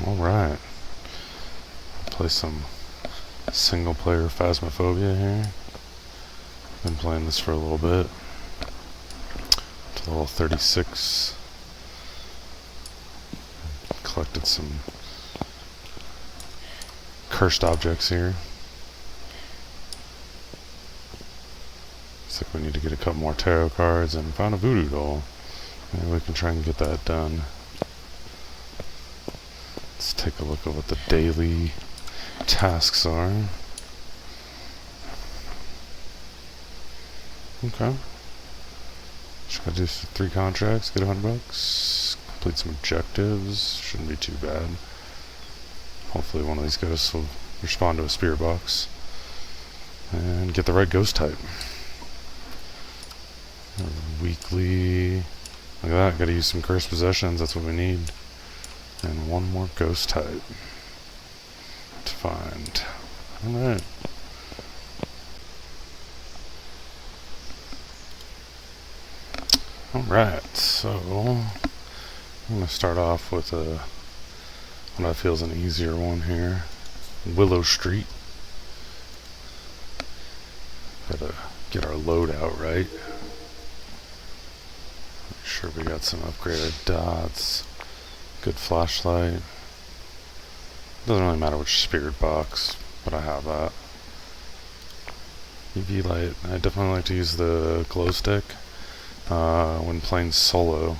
Alright. Play some single player Phasmophobia here. Been playing this for a little bit. To level 36. Collected some cursed objects here. Looks like we need to get a couple more tarot cards and found a voodoo doll. Maybe we can try and get that done. Let's take a look at what the daily tasks are. Okay. Just gotta do 3 contracts, get $100. Complete some objectives. Shouldn't be too bad. Hopefully one of these ghosts will respond to a spirit box. And get the right ghost type. Weekly. Look at that, gotta use some cursed possessions, that's what we need. And one more ghost type to find. Alright. Alright, so I'm gonna start off with what I feel is an easier one here. Willow Street. Gotta get our loadout right. Make sure we got some upgraded dots. Good flashlight. Doesn't really matter which spirit box, but I have that. UV light. I definitely like to use the glow stick when playing solo.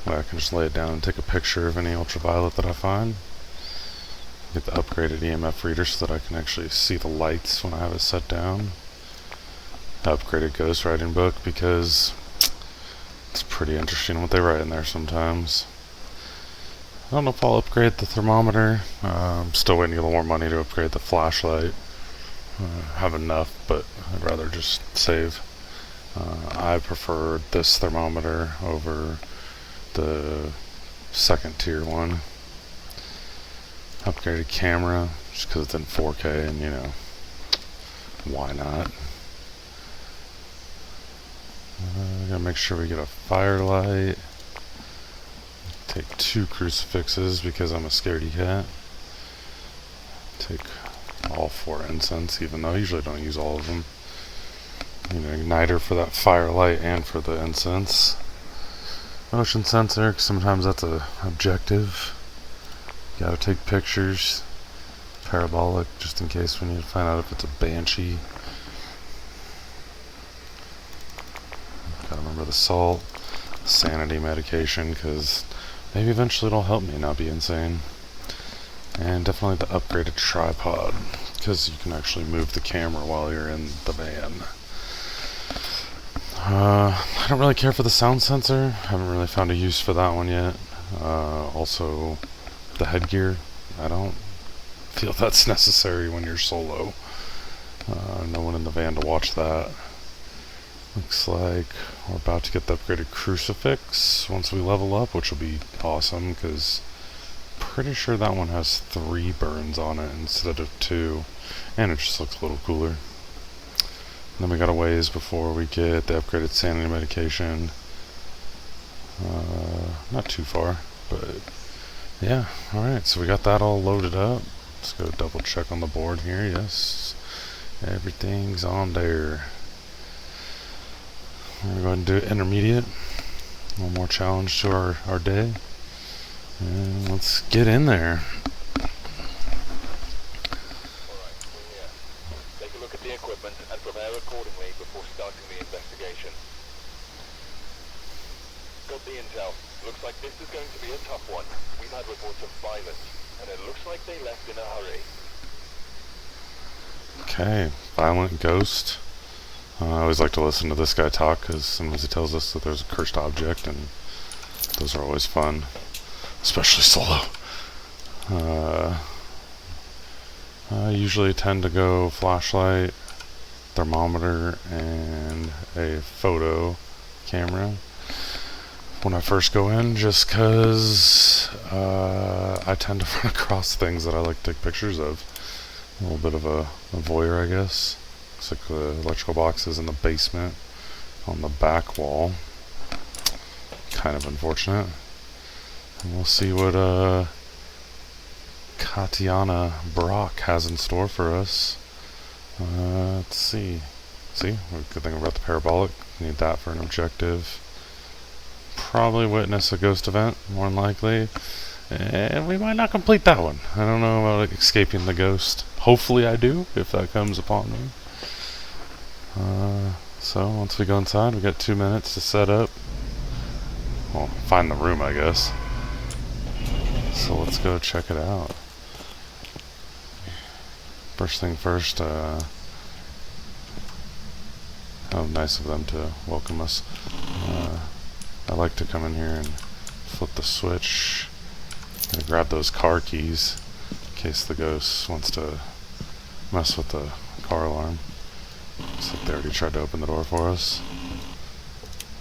Where I can just lay it down and take a picture of any ultraviolet that I find. Get the upgraded EMF reader so that I can actually see the lights when I have it set down. Upgraded ghostwriting book because it's pretty interesting what they write in there sometimes. I don't know if I'll upgrade the thermometer. I'm still waiting to get a little more money to upgrade the flashlight. Have enough, but I'd rather just save. I prefer this thermometer over the second tier one. Upgraded camera, just because it's in 4K and, you know, why not? Gotta make sure we get a firelight. Take 2 crucifixes because I'm a scaredy cat. Take all 4 incense, even though I usually don't use all of them. Need an igniter for that firelight and for the incense. Motion sensor, because sometimes that's a objective. Gotta take pictures. Parabolic, just in case we need to find out if it's a banshee. Gotta remember the salt. Sanity medication, because maybe eventually it'll help me not be insane. And definitely the upgraded tripod, because you can actually move the camera while you're in the van. I don't really care for the sound sensor. Haven't really found a use for that one yet. Also, the headgear. I don't feel that's necessary when you're solo. No one in the van to watch that. Looks like we're about to get the upgraded crucifix once we level up, which will be awesome because pretty sure that one has 3 burns on it instead of 2, and it just looks a little cooler. And then we got a ways before we get the upgraded sanity medication. Not too far, but yeah. Alright, so we got that all loaded up. Let's go double check on the board here. Yes, everything's on there. We're going to do intermediate. One more challenge to our day. And let's get in there. Alright, we're here. Take a look at the equipment and prepare accordingly before starting the investigation. Got the intel. Looks like this is going to be a tough one. We've had reports of violence, and it looks like they left in a hurry. Okay, violent ghost. I always like to listen to this guy talk because sometimes he tells us that there's a cursed object, and those are always fun, especially solo. I usually tend to go flashlight, thermometer, and a photo camera when I first go in, just because I tend to run across things that I like to take pictures of. A little bit of a voyeur, I guess. Looks like the electrical box is in the basement on the back wall. Kind of unfortunate. And we'll see what Tatiana Brock has in store for us. Let's see. See, good thing about the parabolic. Need that for an objective. Probably witness a ghost event, more than likely. And we might not complete that one. I don't know about escaping the ghost. Hopefully I do, if that comes upon me. So, once we go inside, we got 2 minutes to set up. Well, find the room, I guess. So let's go check it out. First thing first, how nice of them to welcome us. I like to come in here and flip the switch. Gonna grab those car keys in case the ghost wants to mess with the car alarm. Looks like they already tried to open the door for us.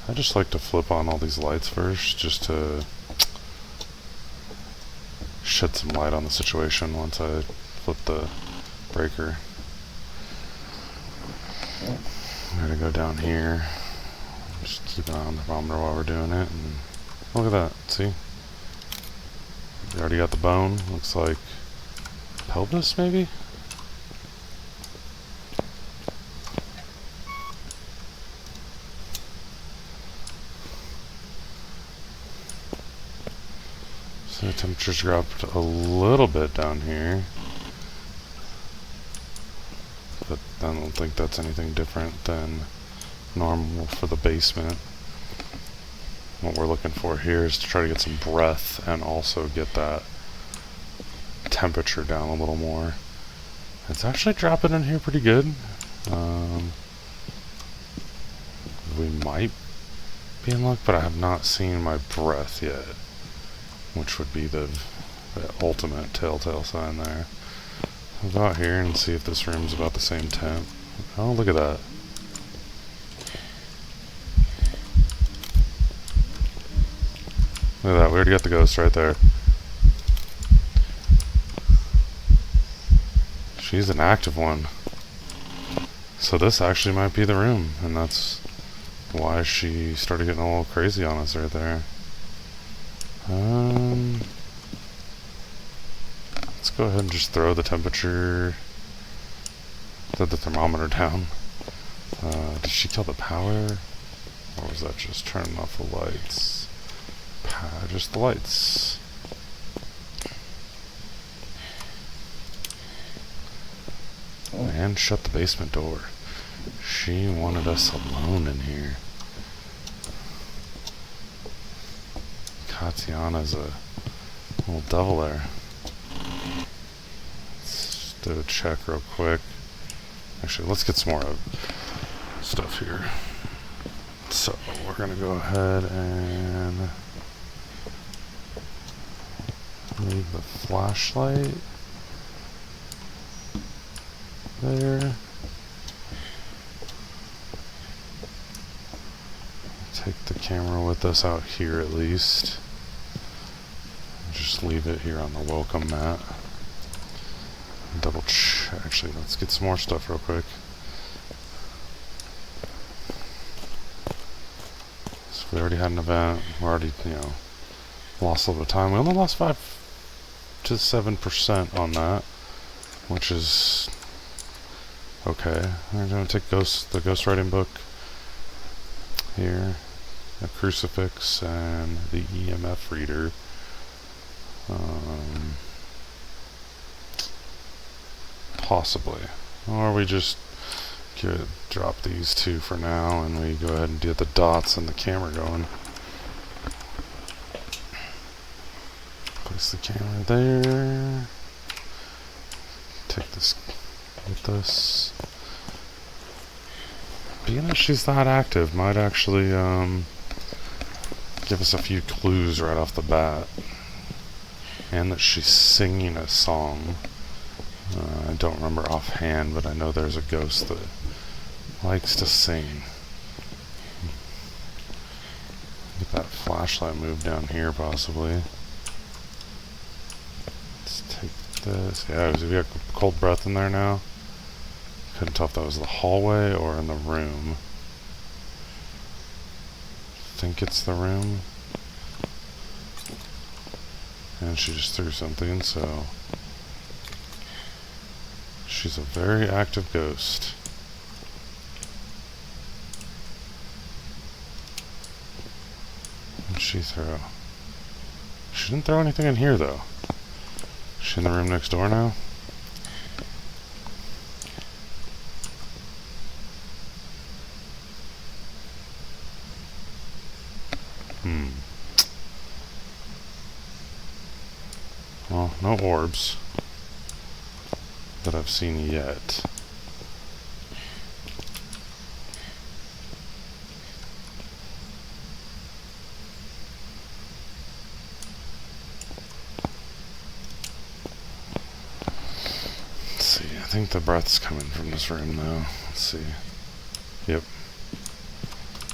I just like to flip on all these lights first, just to shed some light on the situation once I flip the breaker. I'm gonna go down here. Just keep an eye on the thermometer while we're doing it. And look at that, see? We already got the bone. Looks like pelvis, maybe? So the temperature's dropped a little bit down here. But I don't think that's anything different than normal for the basement. What we're looking for here is to try to get some breath and also get that temperature down a little more. It's actually dropping in here pretty good. We might be in luck, but I have not seen my breath yet, which would be the ultimate telltale sign there. I'll go out here and see if this room's about the same temp. Oh, look at that. Look at that, we already got the ghost right there. She's an active one. So this actually might be the room, and that's why she started getting a little crazy on us right there. Let's go ahead and just throw the temperature, the thermometer down. Did she kill the power? Or was that just turning off the lights? Just the lights. And shut the basement door. She wanted us alone in here. Katiana's a little devil there. Let's do a check real quick. Actually, let's get some more stuff here. So, we're gonna go ahead and leave the flashlight there. Take the camera with us out here at least. Just leave it here on the welcome mat. Double check. Actually, let's get some more stuff real quick. So we already had an event. We're already, lost a little bit of time. We only lost 5 to 7% on that, which is okay. We're going to take the ghostwriting book here, a crucifix, and the EMF reader. Possibly. Or we just drop these two for now and we go ahead and get the dots and the camera going. Place the camera there. Take this with us. Being that she's that active might actually give us a few clues right off the bat. And that she's singing a song. I don't remember offhand, but I know there's a ghost that likes to sing. Get that flashlight moved down here, possibly. Let's take this. Yeah, we got cold breath in there now. Couldn't tell if that was the hallway or in the room. I think it's the room. And she just threw something, so She's a very active ghost. What did she throw? She didn't throw anything in here, though. Is she in the room next door now? Well, no orbs that I've seen yet. Let's see, I think the breath's coming from this room though. Let's see. Yep.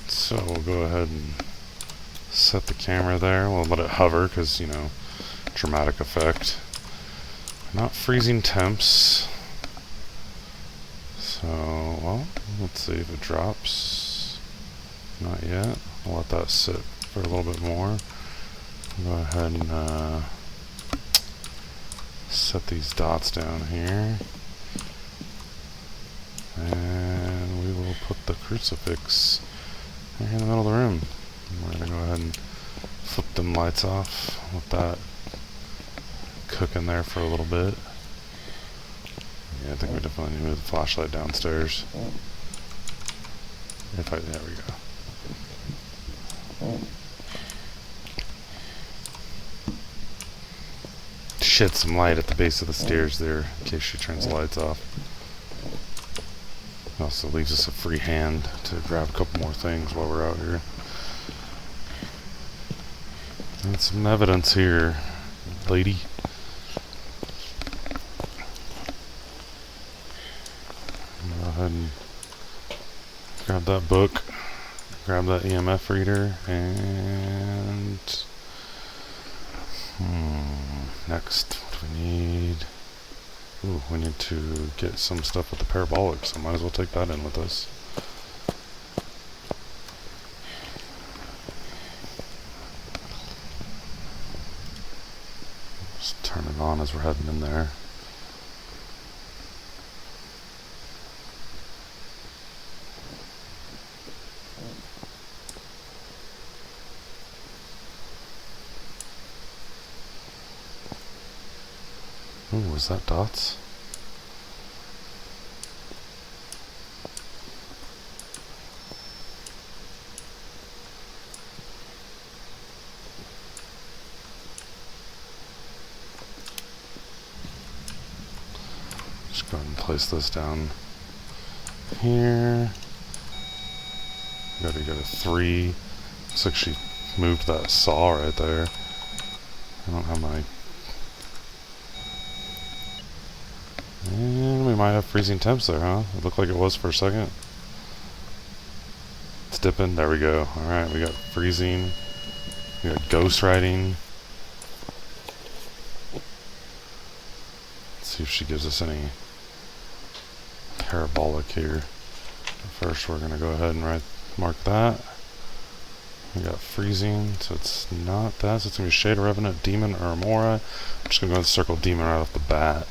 So we'll go ahead and set the camera there. We'll let it hover because, you know, dramatic effect. Not freezing temps. So, well, let's see if it drops. Not yet. I'll let that sit for a little bit more. Go ahead and set these dots down here. And we will put the crucifix right here in the middle of the room. We're going to go ahead and flip them lights off. Let that cook in there for a little bit. Yeah, I think we definitely need to move the flashlight downstairs. There we go. Shed some light at the base of the stairs there, in case she turns the lights off. It also leaves us a free hand to grab a couple more things while we're out here. And some evidence here, lady. Go ahead and grab that book, grab that EMF reader, and next what do we need? Ooh, we need to get some stuff with the parabolic, so might as well take that in with us. Just turn it on as we're heading in there. Ooh, was that dots? Just go ahead and place this down here. Gotta get a 3. Looks like she moved that saw right there. I don't have my... And we might have freezing temps there, huh? It looked like it was for a second. It's dipping. There we go. Alright, we got freezing. We got ghost riding. Let's see if she gives us any parabolic here. First, we're going to go ahead and mark that. We got freezing, so it's not that. So it's going to be Shade of Revenant, Demon, or Amora. I'm just going to go and circle Demon right off the bat,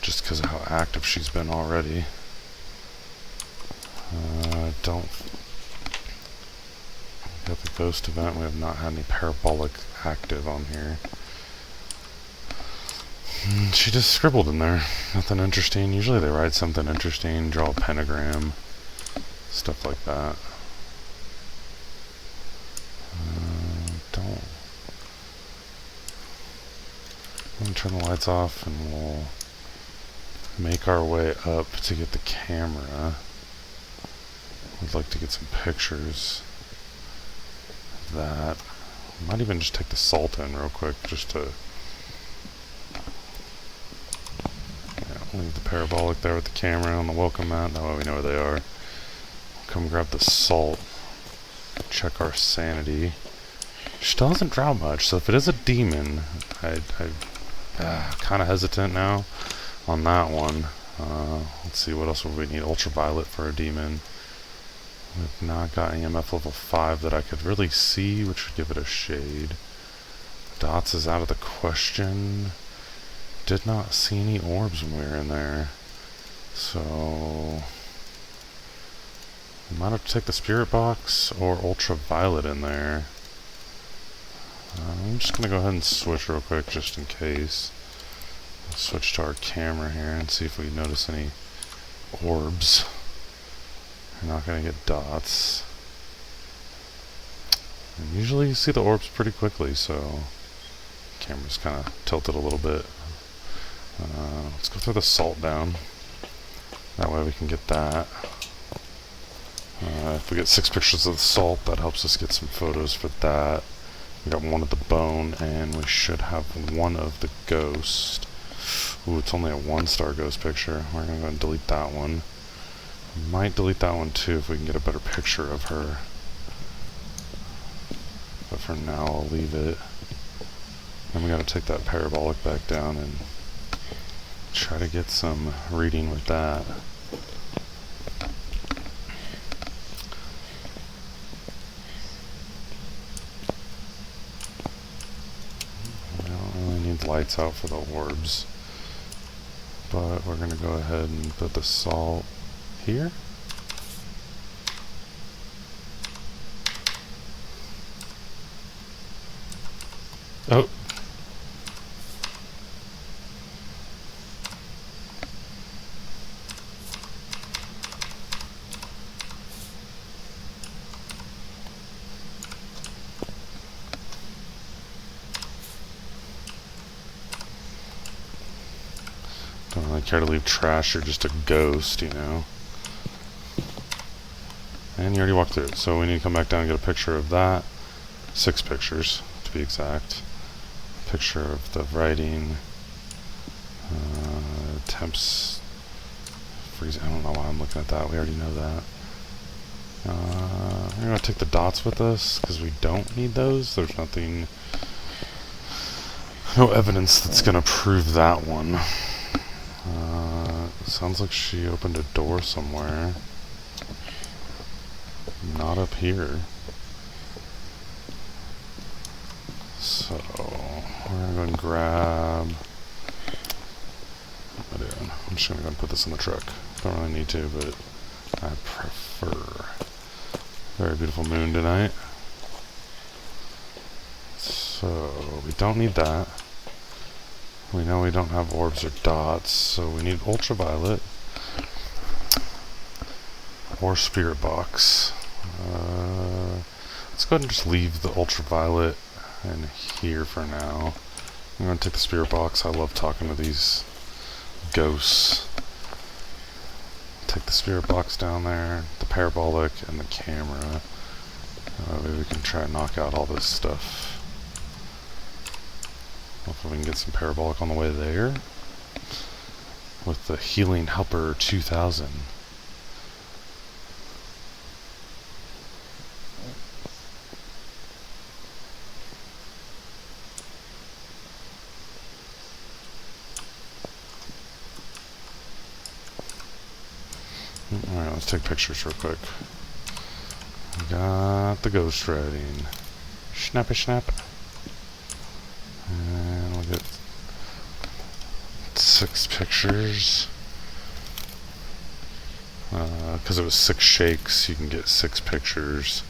just because of how active she's been already. Don't... We got the ghost event. We have not had any parabolic active on here. She just scribbled in there. Nothing interesting. Usually they write something interesting, draw a pentagram, stuff like that. I'm going to turn the lights off and we'll make our way up to get the camera. I'd like to get some pictures of that. I might even just take the salt in real quick just to leave the parabolic there with the camera on the welcome mat. That way we know where they are. Come grab the salt. Check our sanity. She still hasn't dropped much, so if it is a demon, I'm kind of hesitant now on that one. Let's see, what else would we need? Ultraviolet for a demon. We've not got EMF level 5 that I could really see, which would give it a shade. Dots is out of the question. Did not see any orbs when we were in there. So I might have to take the spirit box or ultraviolet in there. I'm just going to go ahead and switch real quick just in case. I'll switch to our camera here and see if we notice any orbs. We're not going to get dots. And usually you see the orbs pretty quickly, so the camera's kind of tilted a little bit. Let's go throw the salt down. That way we can get that. If we get 6 pictures of the salt, that helps us get some photos for that. We got one of the bone, and we should have one of the ghost. Ooh, it's only a 1-star ghost picture. We're going to go and delete that one. Might delete that one too if we can get a better picture of her. But for now, I'll leave it. Then we got to take that parabolic back down and try to get some reading with that. We don't really need lights out for the orbs. But we're going to go ahead and put the salt here. Oh. Don't really care to leave trash, you're just a ghost, you know. And you already walked through it, so we need to come back down and get a picture of that. 6 pictures, to be exact. Picture of the writing. Temps freeze. I don't know why I'm looking at that. We already know that. We're going to take the dots with us because we don't need those. There's nothing, no evidence that's going to prove that one. Sounds like she opened a door somewhere. Not up here. So we're gonna go and grab. What am I doing? I'm just gonna go and put this in the truck. Don't really need to, but I prefer. Very beautiful moon tonight. So we don't need that. We know we don't have orbs or dots, so we need ultraviolet or spirit box. Let's go ahead and just leave the ultraviolet in here for now. I'm going to take the spirit box. I love talking to these ghosts. Take the spirit box down there, the parabolic, and the camera. Maybe we can try and knock out all this stuff. Hopefully we can get some parabolic on the way there with the Healing Helper 2000. Alright, let's take pictures real quick. We got the ghost writing. Snappy snap. And we'll get 6 pictures. Because it was 6 shakes, you can get 6 pictures.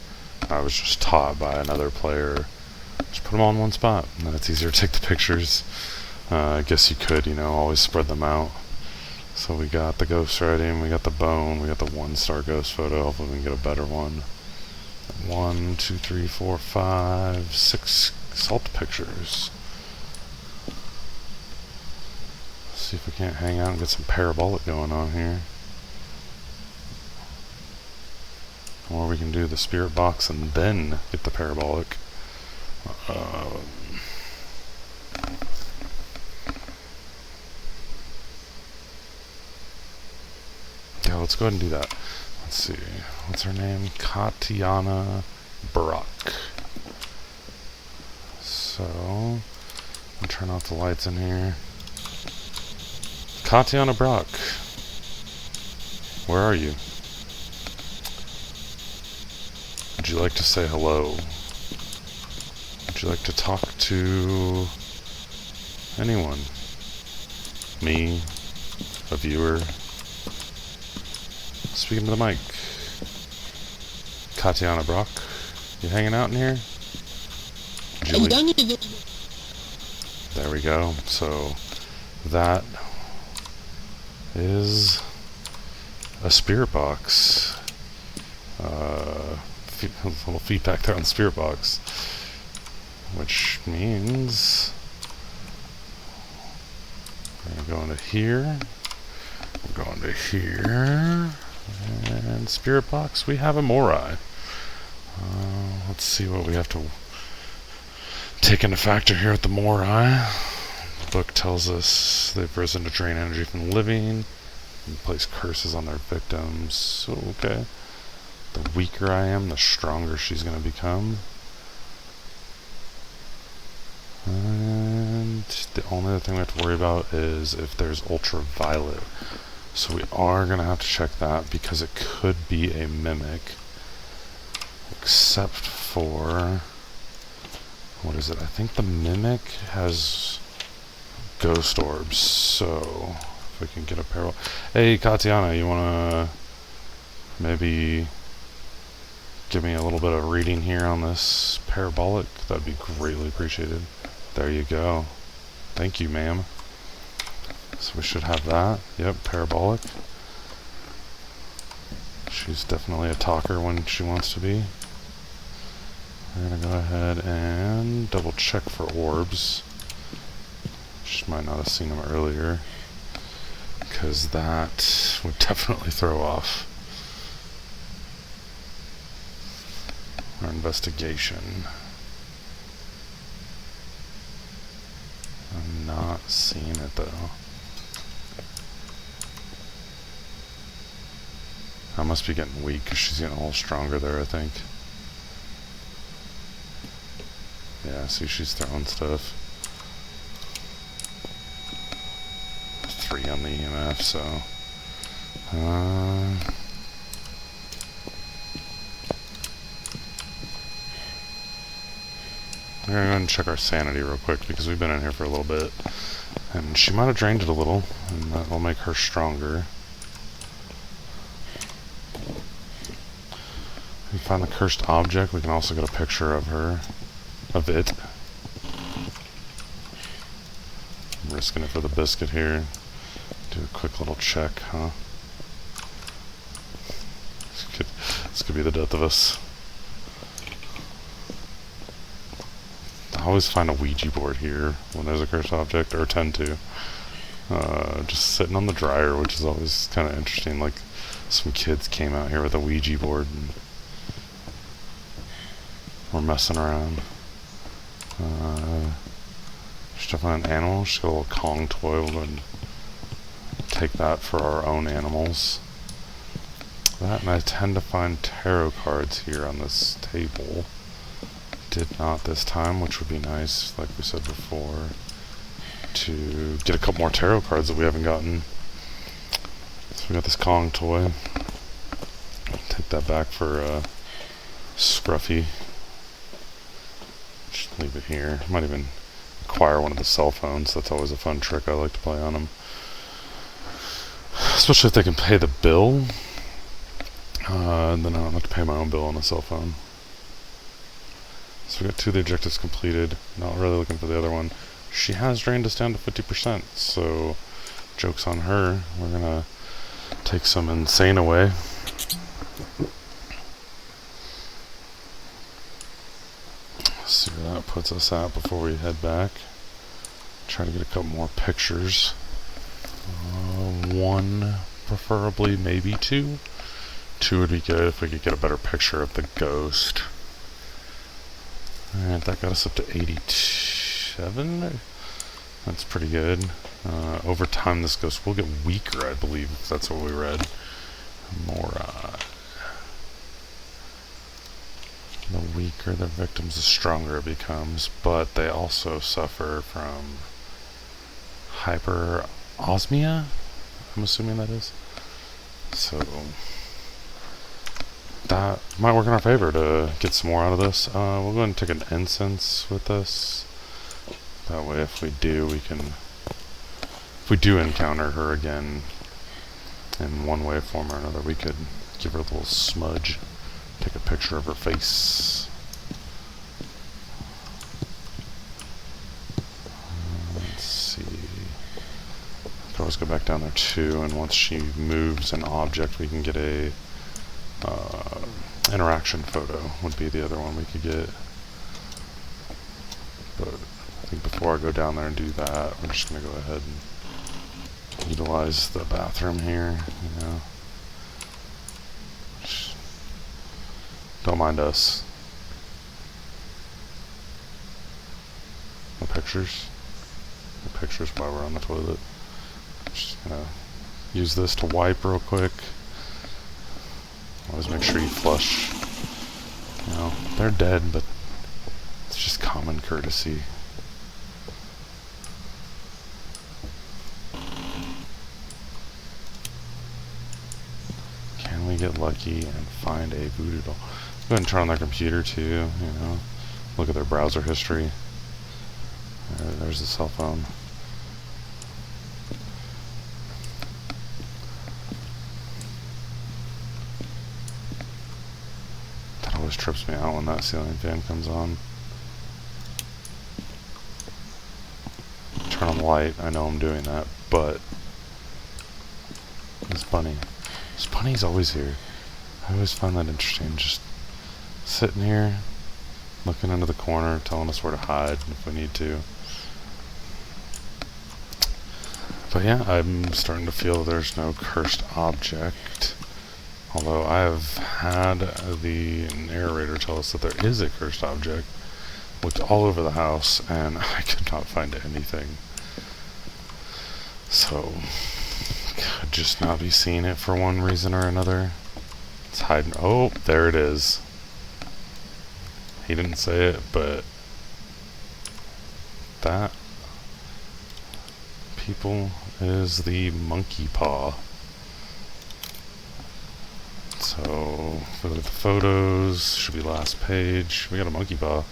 I was just taught by another player. Just put them all in one spot, and then it's easier to take the pictures. I guess you could, you know, always spread them out. So we got the ghost writing, we got the bone, we got the 1-star ghost photo. Hopefully we can get a better one. 1, 2, 3, 4, 5, 6 salt pictures. See if we can't hang out and get some parabolic going on here. Or we can do the spirit box and then get the parabolic. Yeah, let's go ahead and do that. Let's see. What's her name? Katiana Brock. So, I'll turn off the lights in here. Katiana Brock. Where are you? Would you like to say hello? Would you like to talk to anyone? Me? A viewer? Speaking to the mic. Tatiana Brock, you hanging out in here? Julie. There we go. So that is a spirit box. A little feedback there on the spirit box, which means we're going to here. We're going to here. And spirit box, we have a Morai. Let's see what we have to take into factor here with the Morai. The book tells us they've risen to drain energy from the living and place curses on their victims. So, okay. The weaker I am, the stronger she's going to become. And the only other thing we have to worry about is if there's ultraviolet. So we are going to have to check that because it could be a mimic. Except for... what is it? I think the mimic has ghost orbs. So if we can get a parallel... Hey, Katiana, you want to maybe give me a little bit of reading here on this parabolic? That'd be greatly appreciated. There you go. Thank you, ma'am. So we should have that. Yep, parabolic. She's definitely a talker when she wants to be. We're gonna go ahead and double check for orbs. She might not have seen them earlier, because that would definitely throw off our investigation. I'm not seeing it though. I must be getting weak because she's getting a little stronger there, I think. Yeah, see, she's throwing stuff. 3 on the EMF, so... we're gonna go ahead and check our sanity real quick because we've been in here for a little bit. And she might have drained it a little, and that will make her stronger. We find the cursed object, we can also get a picture of her. Of it. I'm risking it for the biscuit here. Do a quick little check, huh? This could be the death of us. I always find a Ouija board here when there's a cursed object, or tend to. Just sitting on the dryer, which is always kind of interesting. Like, some kids came out here with a Ouija board and we're messing around. She's definitely an animal. She's got a little Kong toy. We'll go ahead and take that for our own animals. That, and I tend to find tarot cards here on this table. Did not this time, which would be nice, like we said before, to get a couple more tarot cards that we haven't gotten. So we got this Kong toy. Take that back for Scruffy. Just leave it here. Might even acquire one of the cell phones. That's always a fun trick I like to play on them. Especially if they can pay the bill. And then I don't have to pay my own bill on a cell phone. So we got 2 of the objectives completed. Not really looking for the other one. She has drained us down to 50%. So, joke's on her. We're gonna take some insane away. See where that puts us at before we head back. Try to get a couple more pictures. 1 preferably, maybe 2. 2 would be good if we could get a better picture of the ghost. Alright, that got us up to 87. That's pretty good. Over time this ghost will get weaker, I believe, if that's what we read. More, the weaker the victims, the stronger it becomes, but they also suffer from hyperosmia, I'm assuming that is. So that might work in our favor to get some more out of this. We'll go ahead and take an incense with us. That way if we do, we can... if we do encounter her again, in one way, form, or another. We could give her a little smudge, take a picture of her face. Let's see. I could always go back down there too, and once she moves an object, we can get a interaction photo would be the other one we could get. But I think before I go down there and do that, we're just going to go ahead and utilize the bathroom here, you know. Don't mind us. No pictures. No pictures while we're on the toilet. Just gonna use this to wipe real quick. Always make sure you flush. You know, they're dead, but it's just common courtesy. Can we get lucky and find a voodoo doll? Go ahead and turn on their computer too, you know. Look at their browser history. There's the cell phone. That always trips me out when that ceiling fan comes on. Turn on the light, I know I'm doing that, but this bunny's always here. I always find that interesting, just sitting here, looking into the corner, telling us where to hide if we need to. But yeah, I'm starting to feel there's no cursed object. Although I have had the narrator tell us that there is a cursed object. Looked all over the house and I could not find anything. So, could just not be seeing it for one reason or another. It's hiding. Oh, there it is. He didn't say it, but that people is the monkey paw. So, if we look at the photos, should be last page. We got a monkey paw.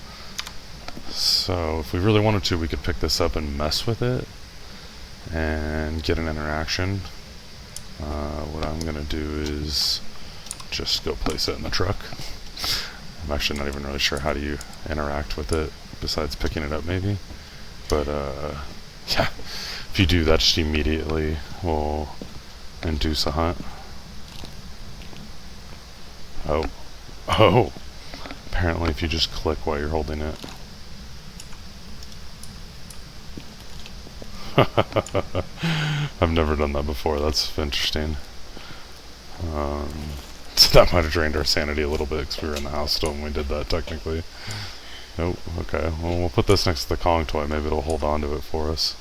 So, if we really wanted to, we could pick this up and mess with it and get an interaction. What I'm going to do is just go place it in the truck. I'm actually not even really sure how do you interact with it besides picking it up maybe. But yeah, if you do that, just immediately will induce a hunt. Oh, apparently if you just click while you're holding it. I've never done that before, that's interesting. So that might have drained our sanity a little bit because we were in the house still when we did that technically. Nope, okay, well we'll put this next to the Kong toy, maybe it'll hold on to it for us.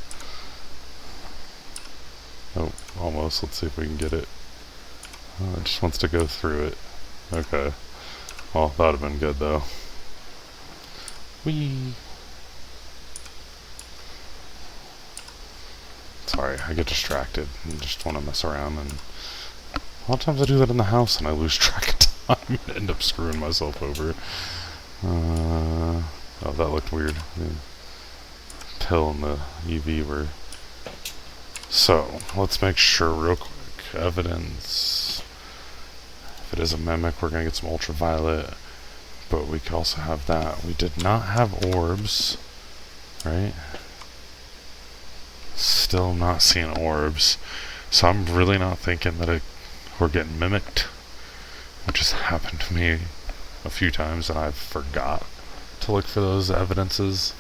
Nope, almost, let's see if we can get it. It just wants to go through it. Okay, well that would have been good though. Whee! Sorry, I get distracted and just want to mess around, and a lot of times I do that in the house and I lose track of time and end up screwing myself over. Oh, that looked weird. The pill and the UV were... So, let's make sure real quick. Evidence. If it is a mimic, we're going to get some ultraviolet, but we could also have that. We did not have orbs, right? Still not seeing orbs, so I'm really not thinking that we're getting mimicked, which has happened to me a few times and I forgot to look for those evidences.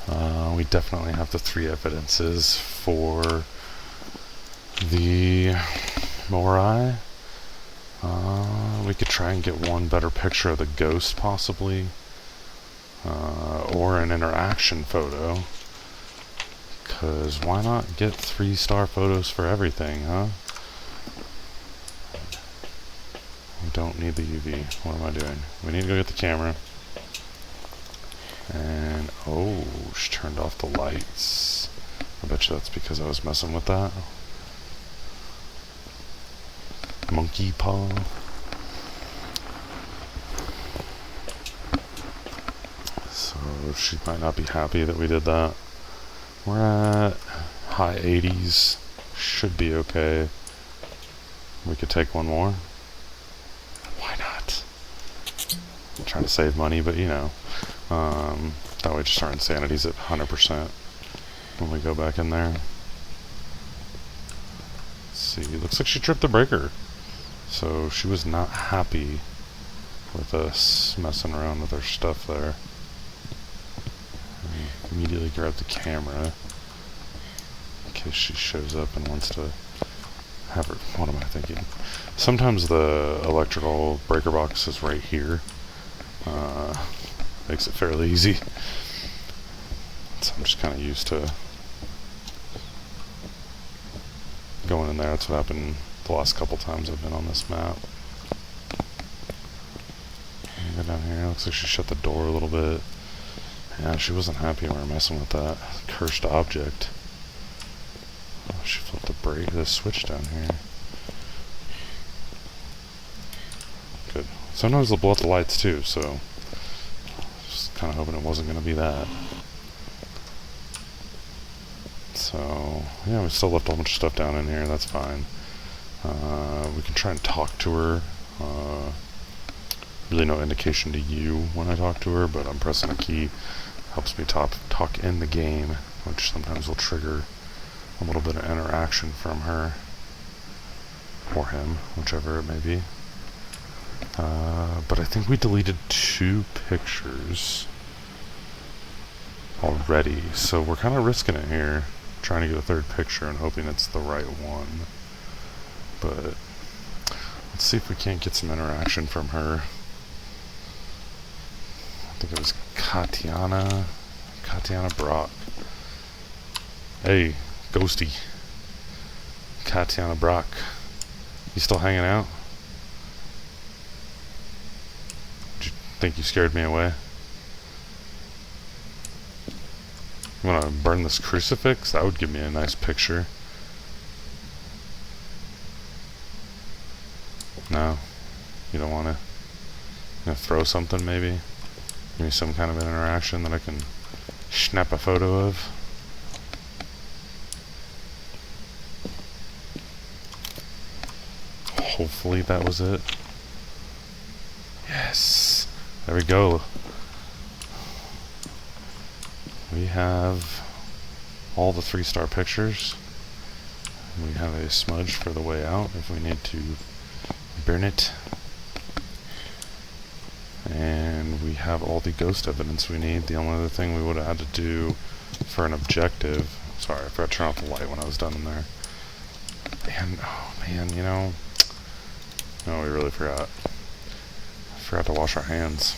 We definitely have the 3 evidences for the Morai. We could try and get one better picture of the ghost possibly, or an interaction photo. Because why not get 3-star photos for everything, huh? We don't need the UV. What am I doing? We need to go get the camera. And, oh, she turned off the lights. I bet you that's because I was messing with that. Monkey paw. So she might not be happy that we did that. We're at high 80s. Should be okay. We could take one more. Why not? I'm trying to save money, but you know. That way just our insanity's at 100% when we go back in there. Let's see, looks like she tripped the breaker. So she was not happy with us messing around with her stuff there. Immediately grab the camera in case she shows up and wants to have her. What am I thinking? Sometimes the electrical breaker box is right here. Makes it fairly easy. So I'm just kind of used to going in there. That's what happened the last couple times I've been on this map. Go down here. Looks like she shut the door a little bit. Yeah, she wasn't happy when we were messing with that cursed object. Oh, she flipped the switch down here. Good. Sometimes they'll blow out the lights too, so just kind of hoping it wasn't going to be that. So, yeah, we still left a whole bunch of stuff down in here. That's fine. We can try and talk to her. Really no indication to you when I talk to her, but I'm pressing a key. Helps me talk in the game, which sometimes will trigger a little bit of interaction from her. Or him, whichever it may be. But I think we deleted 2 pictures already, so we're kind of risking it here. Trying to get a 3rd picture and hoping it's the right one. But let's see if we can't get some interaction from her. I think it was Katiana Brock. Hey, Ghosty. Katiana Brock. You still hanging out? Did you think you scared me away? You wanna burn this crucifix? That would give me a nice picture. No? You don't wanna? You gonna throw something maybe? Give me some kind of interaction that I can snap a photo of. Hopefully that was it. Yes! There we go. We have all the 3-star pictures. We have a smudge for the way out if we need to burn it. And we have all the ghost evidence we need. The only other thing we would have had to do for an objective... Sorry, I forgot to turn off the light when I was done in there. And, oh man, you know... No, we really forgot. I forgot to wash our hands.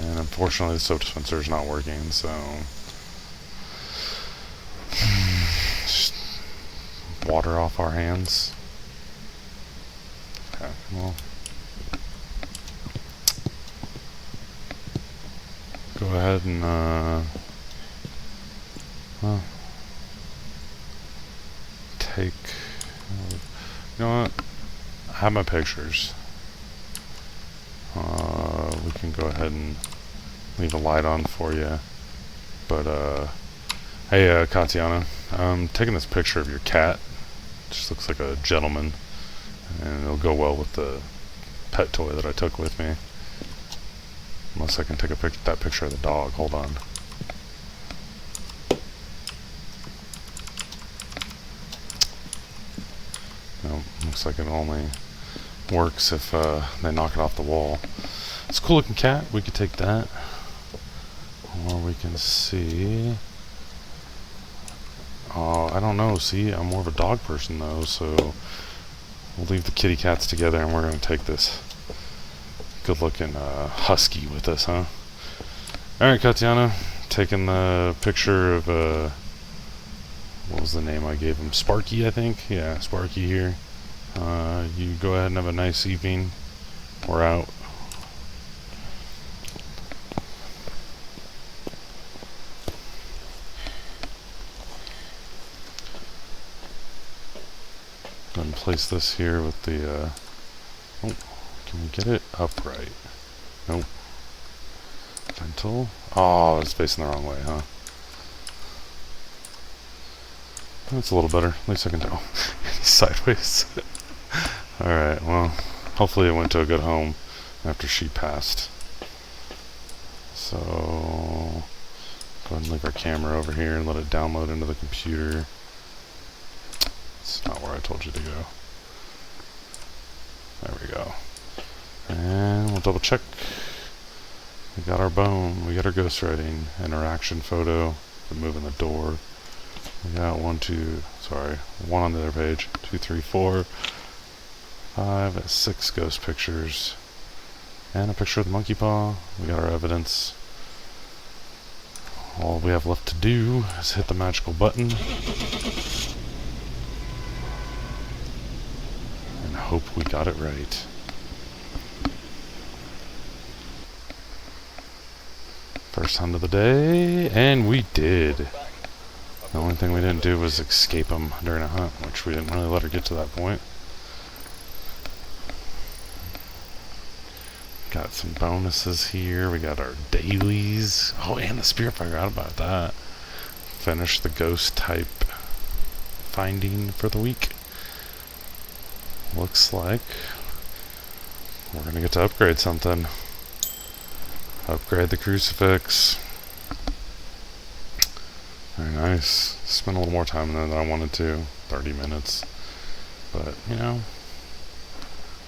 And unfortunately the soap dispenser is not working, so... Just water off our hands. Okay, well... Go ahead and, well... Take... You know what? I have my pictures. We can go ahead and leave a light on for you. But, hey, Katiana, I'm taking this picture of your cat. Just looks like a gentleman. And it'll go well with the pet toy that I took with me. Unless I can take that picture of the dog. Hold on. No, looks like it only works if they knock it off the wall. It's a cool looking cat. We could take that. Or we can see... Oh, I don't know. See, I'm more of a dog person though, so we'll leave the kitty cats together and we're going to take this good looking husky with us, huh? Alright, Katiana. Taking the picture of what was the name I gave him? Sparky, I think? Yeah, Sparky here. You go ahead and have a nice evening. We're out. Go ahead and place this here with the, oh, can we get it upright? Nope. Gentle. Oh, it's facing the wrong way, huh? That's a little better. At least I can tell. Sideways. Alright, well, hopefully it went to a good home after she passed. So, go ahead and leave our camera over here and let it download into the computer. It's not where I told you to go. There we go. And we'll double check. We got our bone, we got our ghostwriting, interaction photo, moving the door. We got one on the other page. 2, 3, 4, 5, 6 ghost pictures. And a picture of the monkey paw. We got our evidence. All we have left to do is hit the magical button. And hope we got it right. First hunt of the day, and we did. The only thing we didn't do was escape him during a hunt, which we didn't really let her get to that point. Got some bonuses here. We got our dailies. Oh, and the spirit, I forgot about that. Finished the ghost type finding for the week. Looks like we're gonna get to upgrade something. Upgrade the crucifix. Very nice. Spent a little more time in there than I wanted to. 30 minutes. But, you know,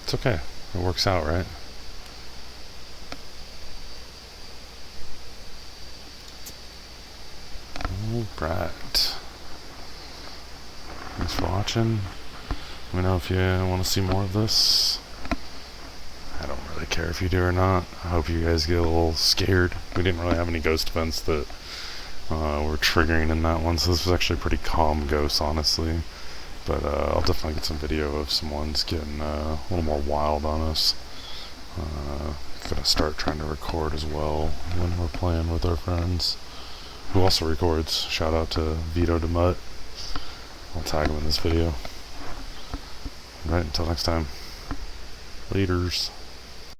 it's okay. It works out, right? Alright. Thanks for watching. Let me know if you want to see more of this. I don't really care if you do or not. I hope you guys get a little scared. We didn't really have any ghost events that were triggering in that one, so this was actually pretty calm ghosts, honestly. But I'll definitely get some video of some ones getting a little more wild on us. Gonna start trying to record as well when we're playing with our friends, who also records. Shout out to Vito DeMutt. I'll tag him in this video. Alright, until next time. Laters.